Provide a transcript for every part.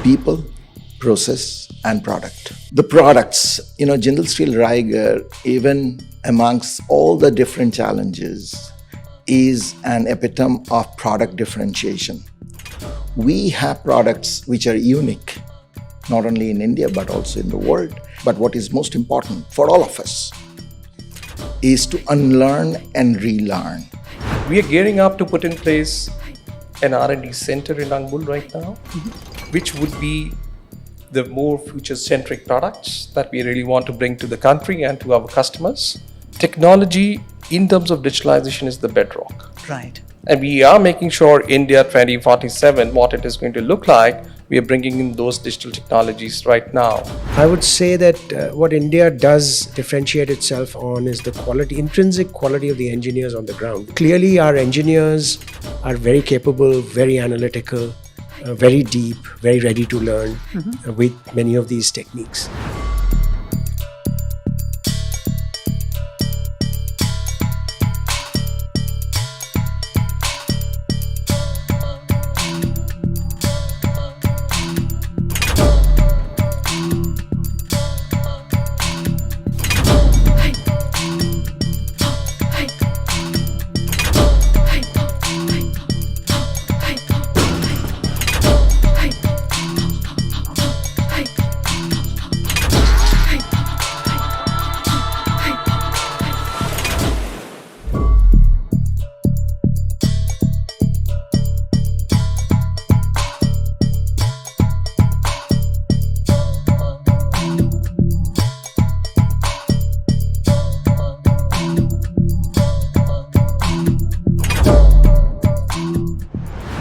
people, process, and product. The products, Jindal Steel Raigarh, even amongst all the different challenges, is an epitome of product differentiation. We have products which are unique, not only in India, but also in the world. But what is most important for all of us is to unlearn and relearn. We are gearing up to put in place an R&D center in Angul right now, which would be the more future-centric products that we really want to bring to the country and to our customers. Technology in terms of digitalization is the bedrock. Right. And we are making sure India 2047, what it is going to look like, we are bringing in those digital technologies right now. I would say that what India does differentiate itself on is the quality, intrinsic quality of the engineers on the ground. Clearly, our engineers are very capable, very analytical, very deep, very ready to learn with many of these techniques.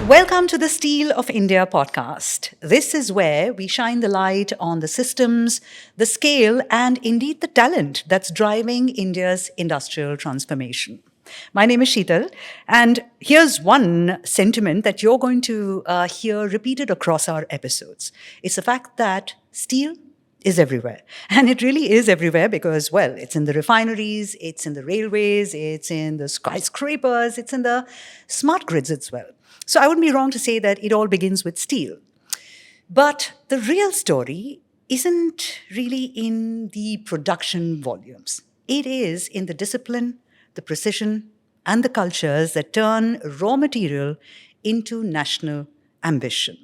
Welcome to the Steel of India podcast. This is where we shine the light on the systems, the scale, and indeed the talent that's driving India's industrial transformation. My name is Sheetal, and here's one sentiment that you're going to hear repeated across our episodes. It's the fact that steel is everywhere. And it really is everywhere because, well, it's in the refineries, it's in the railways, it's in the skyscrapers, it's in the smart grids as well. So I wouldn't be wrong to say that it all begins with steel. But the real story isn't really in the production volumes. It is in the discipline, the precision, and the cultures that turn raw material into national ambition.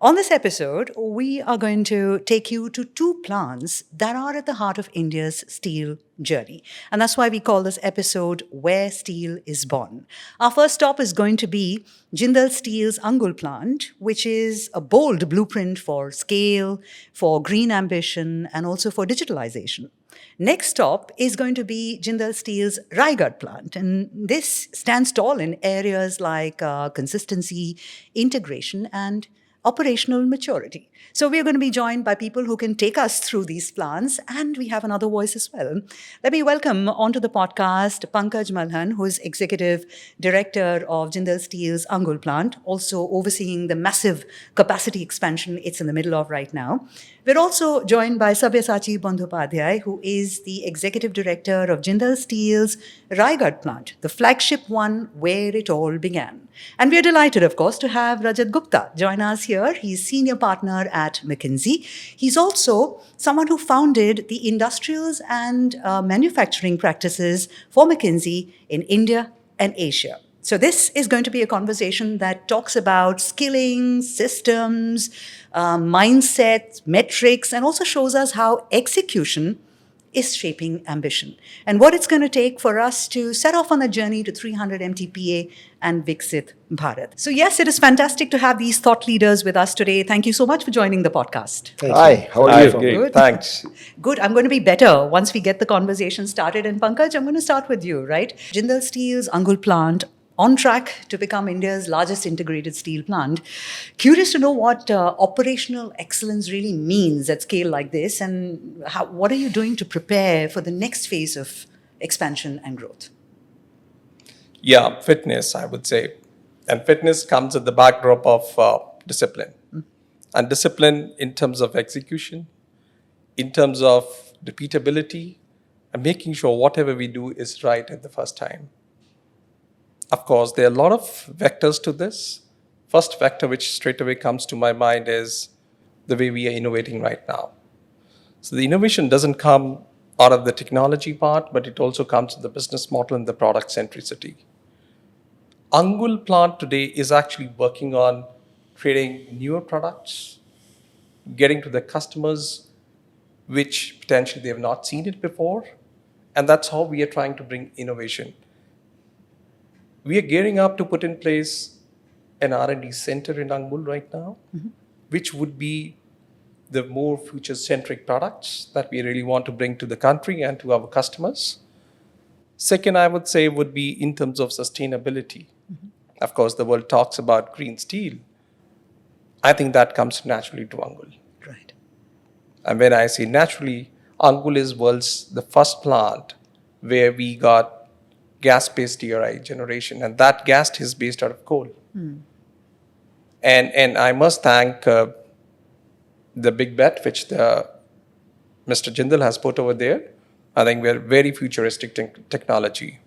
On this episode, we are going to take you to two plants that are at the heart of India's steel journey. And that's why we call this episode Where Steel is Born. Our first stop is going to be Jindal Steel's Angul plant, which is a bold blueprint for scale, for green ambition, and also for digitalization. Next stop is going to be Jindal Steel's Raigarh plant. And this stands tall in areas like consistency, integration, and operational maturity. So we're going to be joined by people who can take us through these plans, and we have another voice as well. Let me welcome onto the podcast Pankaj Malhan, who is Executive Director of Jindal Steel's Angul plant, also overseeing the massive capacity expansion it's in the middle of right now. We're also joined by Sabyasachi Bandyopadhyay, who is the Executive Director of Jindal Steel's Raigarh plant, the flagship one where it all began. And we're delighted, of course, to have Rajat Gupta join us here. He's Senior Partner at McKinsey. He's also someone who founded the industrials and manufacturing practices for McKinsey in India and Asia. So this is going to be a conversation that talks about skilling, systems, mindset, metrics, and also shows us how execution is shaping ambition and what it's going to take for us to set off on a journey to 300 MTPA and Viksit Bharat. So yes, it is fantastic to have these thought leaders with us today. Thank you so much for joining the podcast. Hi, how are you? Good. Thanks. Good. I'm going to be better once we get the conversation started. And Pankaj, I'm going to start with you, right? Jindal Steel's Angul plant on track to become India's largest integrated steel plant. Curious to know what operational excellence really means at scale like this, and what are you doing to prepare for the next phase of expansion and growth? Yeah, fitness, I would say. And fitness comes at the backdrop of discipline. And discipline in terms of execution, in terms of repeatability, and making sure whatever we do is right at the first time. Of course, there are a lot of vectors to this. First vector which straight away comes to my mind is the way we are innovating right now. So the innovation doesn't come out of the technology part, but it also comes in the business model and the product centricity. Angul plant today is actually working on creating newer products, getting to the customers which potentially they have not seen it before. And that's how we are trying to bring innovation. We are gearing up to put in place an R&D center in Angul right now, which would be the more future-centric products that we really want to bring to the country and to our customers. Second, I would say, would be in terms of sustainability. Of course, the world talks about green steel. I think that comes naturally to Angul. Right. And when I say naturally, Angul is the first plant where we got gas-based DRI generation, and that gas is based out of coal. And I must thank the big bet which Mr. Jindal has put over there. I think we're very futuristic technology.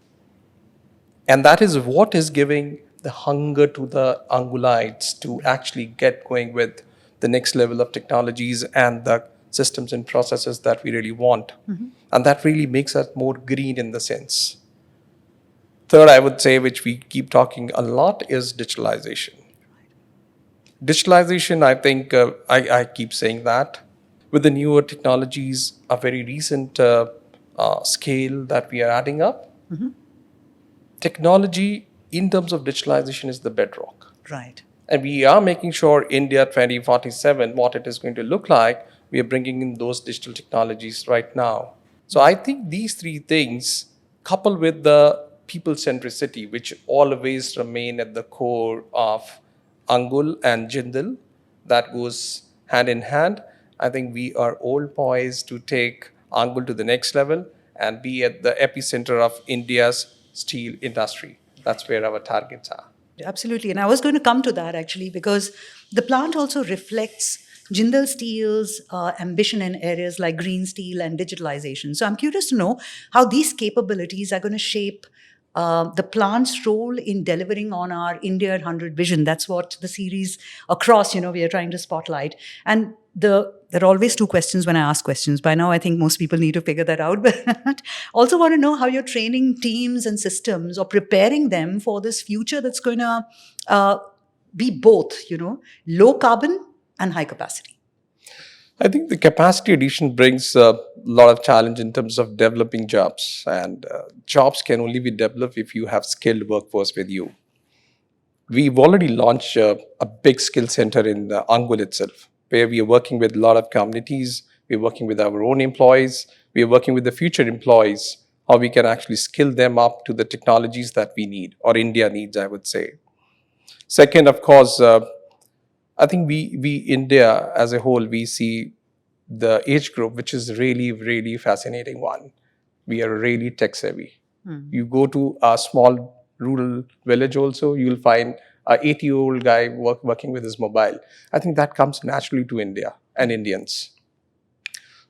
And that is what is giving the hunger to the Angulites to actually get going with the next level of technologies and the systems and processes that we really want. And that really makes us more green in the sense. Third, I would say, which we keep talking a lot, is digitalization. Digitalization, I think, I keep saying that. With the newer technologies, a very recent scale that we are adding up, technology in terms of digitalization is the bedrock. Right. And we are making sure India 2047, what it is going to look like, we are bringing in those digital technologies right now. So I think these three things, coupled with the people centricity, which always remain at the core of Angul and Jindal, that goes hand in hand. I think we are all poised to take Angul to the next level and be at the epicenter of India's steel industry. That's where our targets are. Absolutely. And I was going to come to that actually, because the plant also reflects Jindal Steel's ambition in areas like green steel and digitalization. So I'm curious to know how these capabilities are going to shape the plant's role in delivering on our India 100 vision. That's what the series across, we are trying to spotlight. And there are always two questions when I ask questions. By now, I think most people need to figure that out. But also want to know how you're training teams and systems or preparing them for this future that's going to be both, low carbon and high capacity. I think the capacity addition brings a lot of challenge in terms of developing jobs. And jobs can only be developed if you have skilled workforce with you. We've already launched a big skill center in Angul itself, where we are working with a lot of communities. We're working with our own employees. We're working with the future employees, how we can actually skill them up to the technologies that we need, or India needs, I would say. Second, of course, I think we India as a whole, we see the age group, which is really, really fascinating one. We are really tech savvy. You go to a small rural village also, you'll find an 80-year-old guy working with his mobile. I think that comes naturally to India and Indians.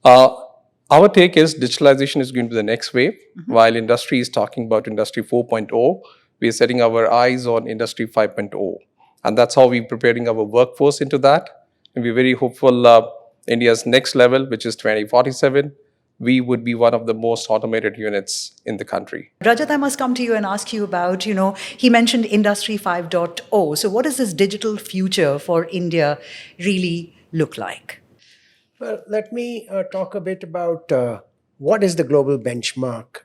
Our take is digitalization is going to the next wave. While industry is talking about Industry 4.0, we are setting our eyes on Industry 5.0. And that's how we're preparing our workforce into that. And we're very hopeful India's next level, which is 2047, we would be one of the most automated units in the country. Rajat, I must come to you and ask you about, he mentioned Industry 5.0. So what does this digital future for India really look like? Well, let me talk a bit about what is the global benchmark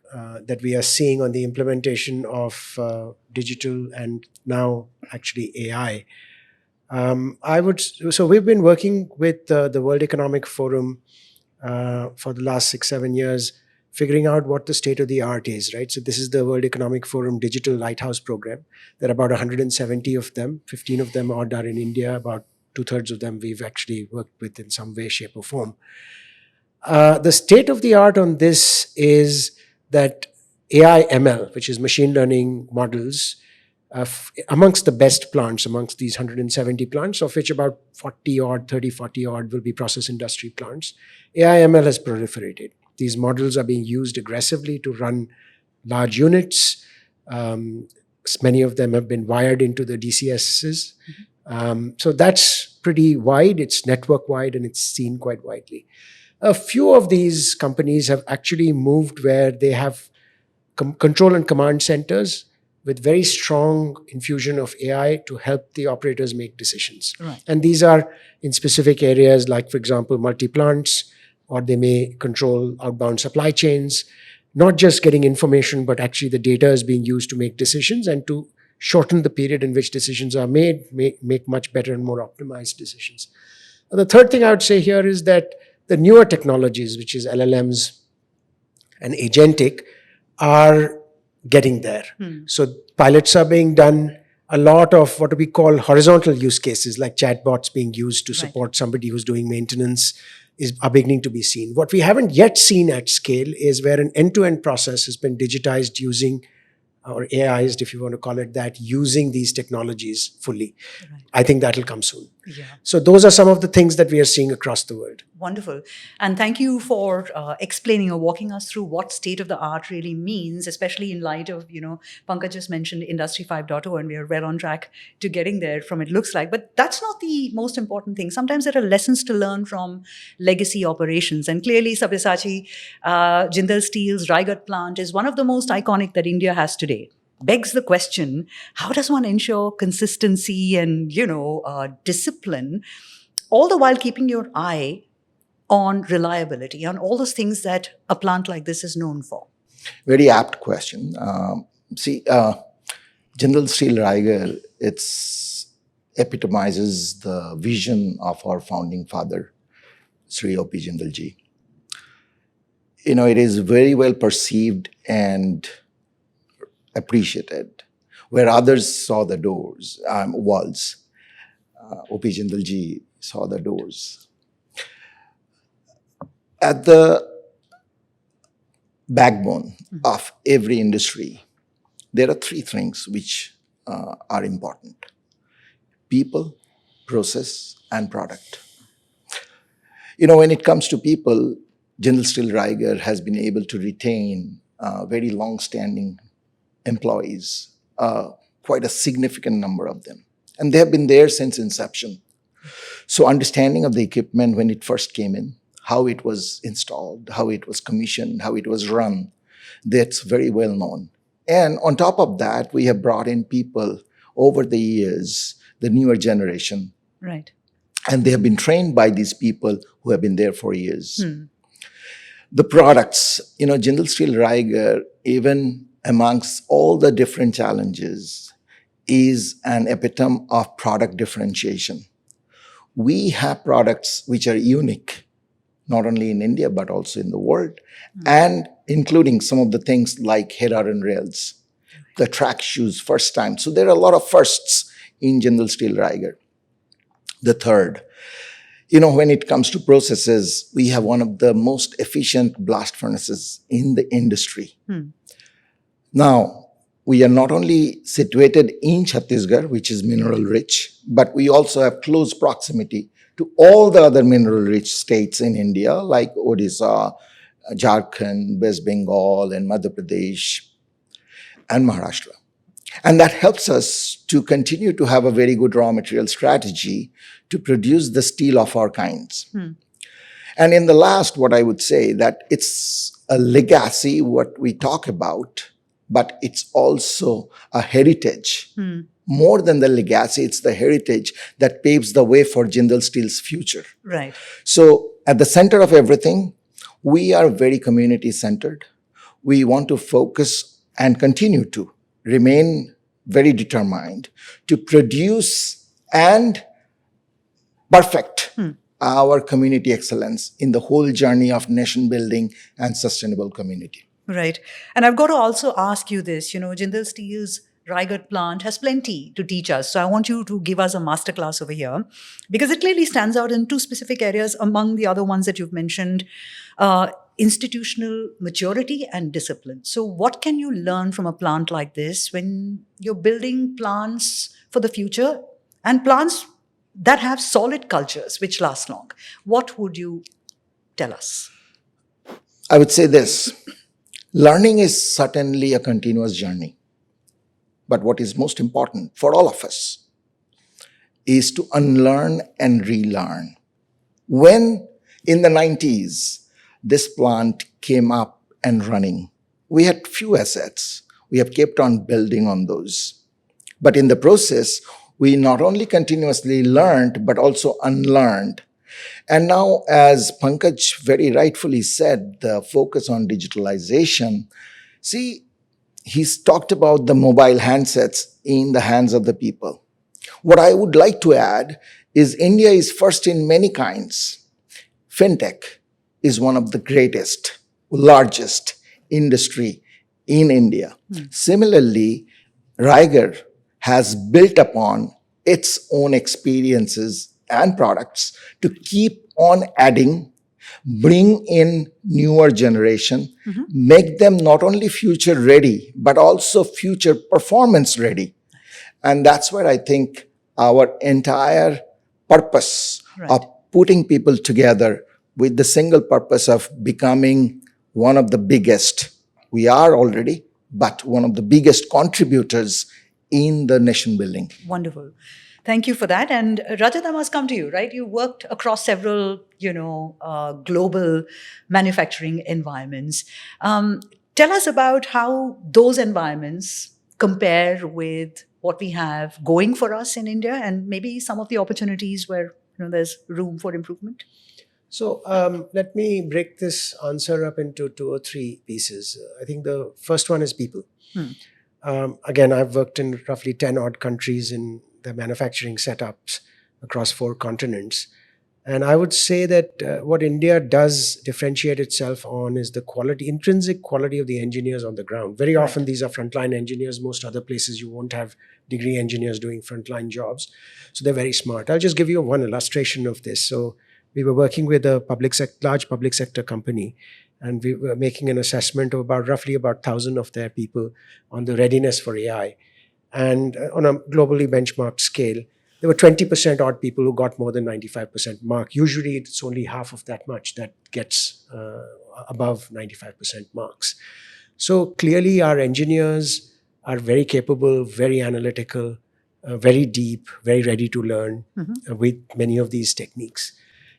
that we are seeing on the implementation of digital and now actually AI. So we've been working with the World Economic Forum for the last 6-7 years, figuring out what the state of the art is, right? So this is the World Economic Forum Digital Lighthouse Program. There are about 170 of them. 15 of them are in India. About 2/3 of them we've actually worked with in some way, shape, or form. The state of the art on this is that AI ML, which is machine learning models, amongst the best plants, amongst these 170 plants, of which about 40 odd will be process industry plants, AI ML has proliferated. These models are being used aggressively to run large units. Many of them have been wired into the DCSs. So that's pretty wide, it's network wide, and it's seen quite widely. A few of these companies have actually moved where they have control and command centers with very strong infusion of AI to help the operators make decisions. Right. And these are in specific areas like, for example, multi-plants, or they may control outbound supply chains, not just getting information, but actually the data is being used to make decisions and to shorten the period in which decisions are made, make much better and more optimized decisions. The third thing I would say here is that the newer technologies, which is LLMs and agentic, are getting there. So pilots are being done. A lot of what we call horizontal use cases, like chatbots being used to support somebody who's doing maintenance, are beginning to be seen. What we haven't yet seen at scale is where an end-to-end process has been digitized using, or AIized, if you want to call it that, using these technologies fully. Right. I think that'll come soon. Yeah. So those are some of the things that we are seeing across the world. Wonderful. And thank you for explaining or walking us through what state of the art really means, especially in light of, Pankaj just mentioned Industry 5.0, and we are well on track to getting there from it looks like. But that's not the most important thing. Sometimes there are lessons to learn from legacy operations. And clearly, Sabyasachi, Jindal Steel's Raigarh plant is one of the most iconic that India has today. Begs the question, how does one ensure consistency and, discipline, all the while keeping your eye on reliability, on all those things that a plant like this is known for? Very apt question. Jindal Steel Raigarh, it's epitomizes the vision of our founding father, Sri O.P. Jindal ji. It is very well perceived and appreciated. Where others saw the walls, O.P. Jindal ji saw the doors. At the backbone of every industry, there are three things which are important: people, process, and product. When it comes to people, Jindal Steel Raigarh has been able to retain very long-standing employees, quite a significant number of them. And they have been there since inception. So understanding of the equipment when it first came in, how it was installed, how it was commissioned, how it was run, that's very well known. And on top of that, we have brought in people over the years, the newer generation. Right. And they have been trained by these people who have been there for years. The products, Jindal Steel Raigarh, even amongst all the different challenges, is an epitome of product differentiation. We have products which are unique, not only in India, but also in the world, and including some of the things like head iron rails, the track shoes, first time. So there are a lot of firsts in Jindal Steel Raigarh. The third, when it comes to processes, we have one of the most efficient blast furnaces in the industry. Now, we are not only situated in Chhattisgarh, which is mineral rich, but we also have close proximity to all the other mineral rich states in India, like Odisha, Jharkhand, West Bengal, and Madhya Pradesh, and Maharashtra. And that helps us to continue to have a very good raw material strategy to produce the steel of our kinds. And in the last, what I would say, that it's a legacy, what we talk about, but it's also a heritage. More than the legacy, it's the heritage that paves the way for Jindal Steel's future. Right. So at the center of everything, we are very community-centered. We want to focus and continue to remain very determined to produce and perfect our community excellence in the whole journey of nation building and sustainable community. Right. And I've got to also ask you this, Jindal Steel's Raigarh plant has plenty to teach us. So I want you to give us a masterclass over here, because it clearly stands out in two specific areas among the other ones that you've mentioned, institutional maturity and discipline. So what can you learn from a plant like this when you're building plants for the future and plants that have solid cultures which last long? What would you tell us? I would say this: learning is certainly a continuous journey. But what is most important for all of us is to unlearn and relearn. When in the 90s, this plant came up and running, we had few assets. We have kept on building on those. But in the process, we not only continuously learned, but also unlearned. And now, as Pankaj very rightfully said, the focus on digitalization, see, he's talked about the mobile handsets in the hands of the people. What I would like to add is India is first in many kinds. Fintech is one of the greatest, largest industry in India. Similarly, Raigarh has built upon its own experiences and products to keep on adding, bring in newer generation, make them not only future ready, but also future performance ready. And that's where I think our entire purpose of putting people together with the single purpose of becoming one of the biggest, we are already, but one of the biggest contributors in the nation building. Wonderful. Thank you for that. And Rajat, I must come to you, right? You worked across several, global manufacturing environments. Tell us about how those environments compare with what we have going for us in India, and maybe some of the opportunities where there's room for improvement. So let me break this answer up into 2 or 3 pieces. I think the first one is people. Again, I've worked in roughly 10 odd countries in the manufacturing setups across 4 continents. And I would say that what India does differentiate itself on is the quality, intrinsic quality of the engineers on the ground. Very often these are frontline engineers. Most other places you won't have degree engineers doing frontline jobs. So they're very smart. I'll just give you one illustration of this. So we were working with a large public sector company, and we were making an assessment of roughly about 1,000 of their people on the readiness for AI. And on a globally benchmarked scale, there were 20% odd people who got more than 95% mark. Usually it's only half of that much that gets above 95% marks. So clearly our engineers are very capable, very analytical, very deep, very ready to learn with many of these techniques.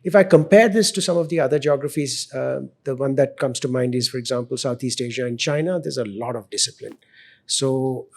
If I compare this to some of the other geographies, the one that comes to mind is, for example, Southeast Asia and China. There's a lot of discipline. So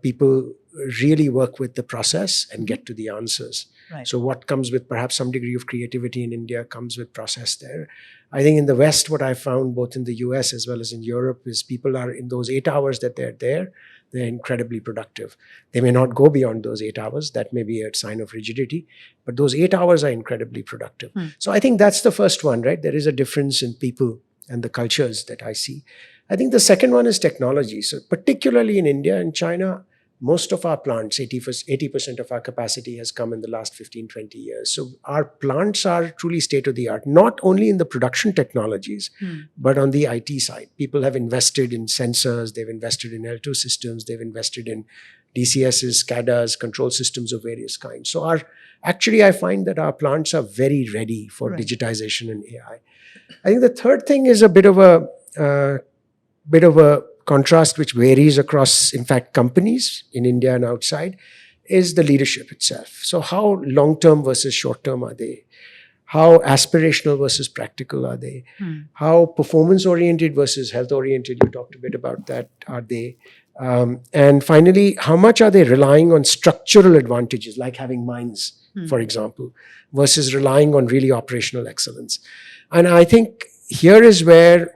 people really work with the process and get to the answers. So what comes with perhaps some degree of creativity in India comes with process there. I think in the West, what I found both in the US as well as in Europe is people are in those 8 hours that they're there, they're incredibly productive. They may not go beyond those 8 hours. That may be a sign of rigidity, but those 8 hours are incredibly productive. So I think that's the first one, right? There is a difference in people and the cultures that I see. I think the second one is technology. So particularly in India and China, most of our plants, 80% of our capacity has come in the last 15, 20 years. So our plants are truly state-of-the-art, not only in the production technologies, but on the IT side. People have invested in sensors, they've invested in L2 systems, they've invested in DCSs, SCADAs, control systems of various kinds. So I find that our plants are very ready for digitization and AI. I think the third thing is a bit of a contrast which varies across, in fact, companies in India and outside, is the leadership itself. So how long-term versus short-term are they? How aspirational versus practical are they? How performance-oriented versus health-oriented, you talked a bit about that, are they? And finally, how much are they relying on structural advantages, like having mines, for example, versus relying on really operational excellence? And I think here is where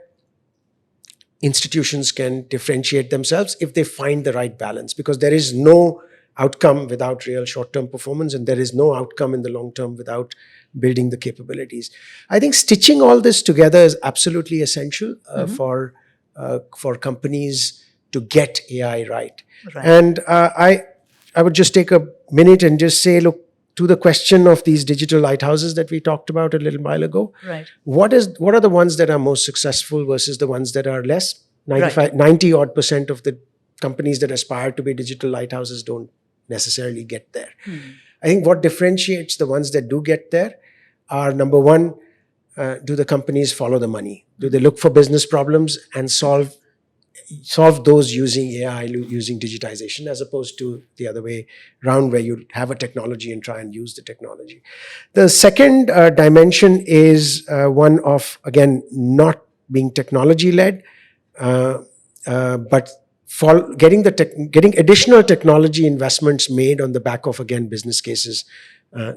institutions can differentiate themselves if they find the right balance, because there is no outcome without real short-term performance, and there is no outcome in the long term without building the capabilities. I think stitching all this together is absolutely essential for companies to get AI right. And I would just take a minute and just say, look, to the question of these digital lighthouses that we talked about a little while ago, what are the ones that are most successful versus the ones that are less? 90 odd % of the companies that aspire to be digital lighthouses don't necessarily get there. I think what differentiates the ones that do get there are, number one, do the companies follow the money? Do they look for business problems and solve solve those using AI, using digitization, as opposed to the other way around where you have a technology and try and use the technology. The second dimension is one of, again, not being technology led, but getting additional technology investments made on the back of, again, business cases,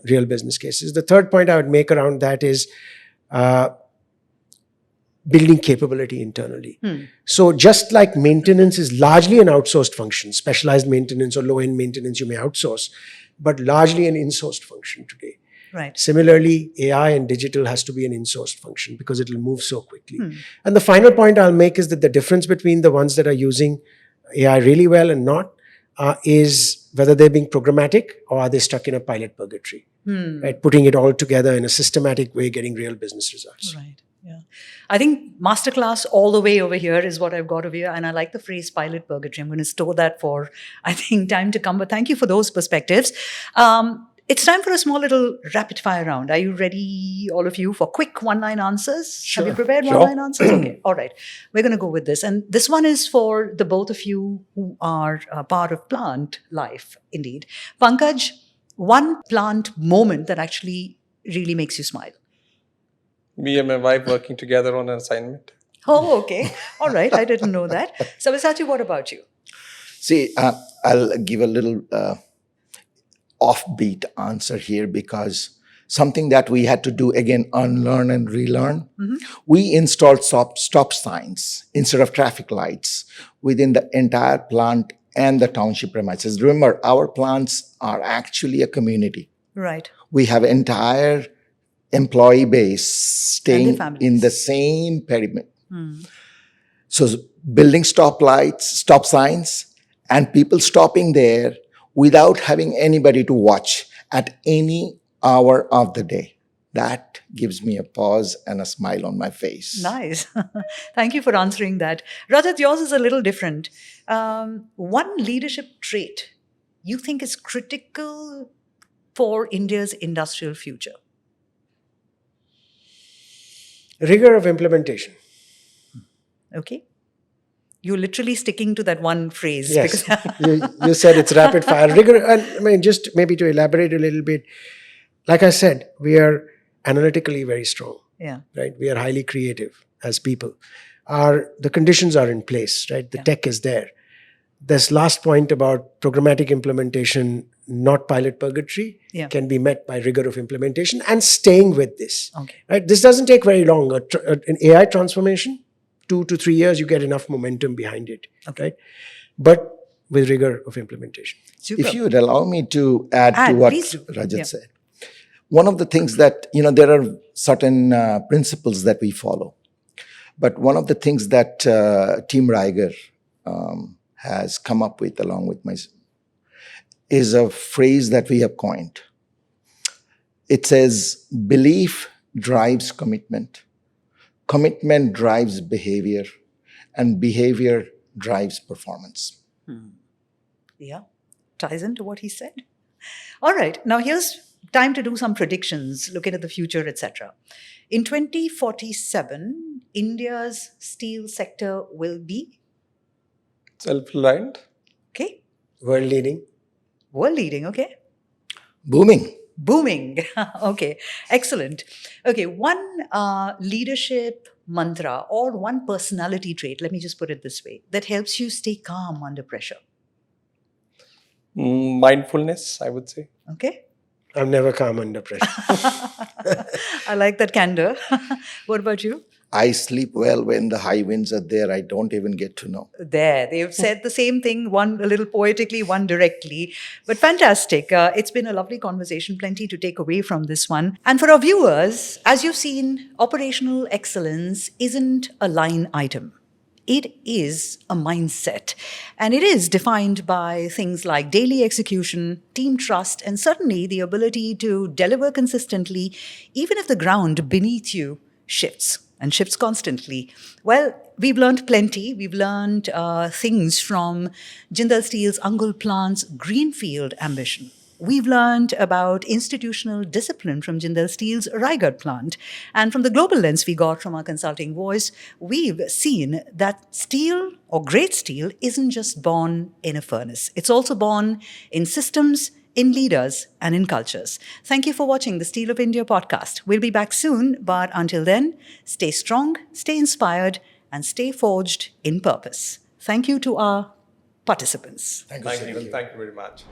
real business cases. The third point I would make around that is building capability internally. So just like maintenance is largely an outsourced function, specialized maintenance or low-end maintenance you may outsource, but largely an insourced function today. Right. Similarly, AI and digital has to be an insourced function because it will move so quickly. And the final point I'll make is that the difference between the ones that are using AI really well and not is whether they're being programmatic or are they stuck in a pilot purgatory, right? Putting it all together in a systematic way, getting real business results. Right. Yeah. I think masterclass all the way over here is what I've got over here. And I like the phrase pilot purgatory. I'm going to store that for, I think, time to come. But thank you for those perspectives. It's time for a small little rapid fire round. Are you ready, all of you, for quick one-line answers? Sure. Have you prepared Sure. one-line answers? Okay. All right. We're going to go with this. And this one is for the both of you who are part of plant life, indeed. Pankaj, one plant moment that actually really makes you smile. Me and my wife working together on an assignment. Oh, okay. All right. I didn't know that. Sabyasachi, what about you? See, I'll give a little offbeat answer here because something that we had to do again, unlearn and relearn. We installed stop signs instead of traffic lights within the entire plant and the township premises. Remember, our plants are actually a community. Right. We have entire employee base staying families. in the same perimeter. So building stop signs, and people stopping there without having anybody to watch at any hour of the day. That gives me a pause and a smile on my face. Nice. Thank you for answering that. Rajat, yours is a little different. One leadership trait you think is critical for India's industrial future? Rigor of implementation. Okay. You're literally sticking to that one phrase. Yes, Because you said it's rapid fire. Rigor, and I mean, just maybe to elaborate a little bit, like I said, we are analytically very strong, yeah. right? We are highly creative as people. The conditions are in place, right? The tech is there. This last point about programmatic implementation, not pilot purgatory, can be met by rigor of implementation and staying with this. Okay. Right? This doesn't take very long. An AI transformation, 2 to 3 years, you get enough momentum behind it. Okay. Right? But with rigor of implementation. Super. If you would allow me to add to what please do. Rajat said, one of the things that, there are certain principles that we follow. But one of the things that Team Raigarh has come up with along with myself is a phrase that we have coined. It says, belief drives commitment. Commitment drives behavior, and behavior drives performance. Yeah, ties into what he said. All right, now here's time to do some predictions, looking at the future, etc. In 2047, India's steel sector will be? Self-reliant. Okay. World leading. World leading, okay. Booming. Booming. Okay, excellent. Okay, one leadership mantra or one personality trait, let me just put it this way, that helps you stay calm under pressure. Mindfulness, I would say. Okay. I'm never calm under pressure. I like that candor. What about you? I sleep well when the high winds are there. I don't even get to know. There, they've said the same thing, one a little poetically, one directly. But fantastic. It's been a lovely conversation, plenty to take away from this one. And for our viewers, as you've seen, operational excellence isn't a line item. It is a mindset. And it is defined by things like daily execution, team trust, and certainly the ability to deliver consistently, even if the ground beneath you shifts. And shifts constantly. Well, we've learned plenty. We've learned things from Jindal Steel's Angul plant's greenfield ambition. We've learned about institutional discipline from Jindal Steel's Raigarh plant. And from the global lens we got from our consulting voice, we've seen that steel or great steel isn't just born in a furnace. It's also born in systems, in leaders, and in cultures. Thank you for watching the Steel of India podcast. We'll be back soon, but until then, stay strong, stay inspired, and stay forged in purpose. Thank you to our participants. Thank you very much.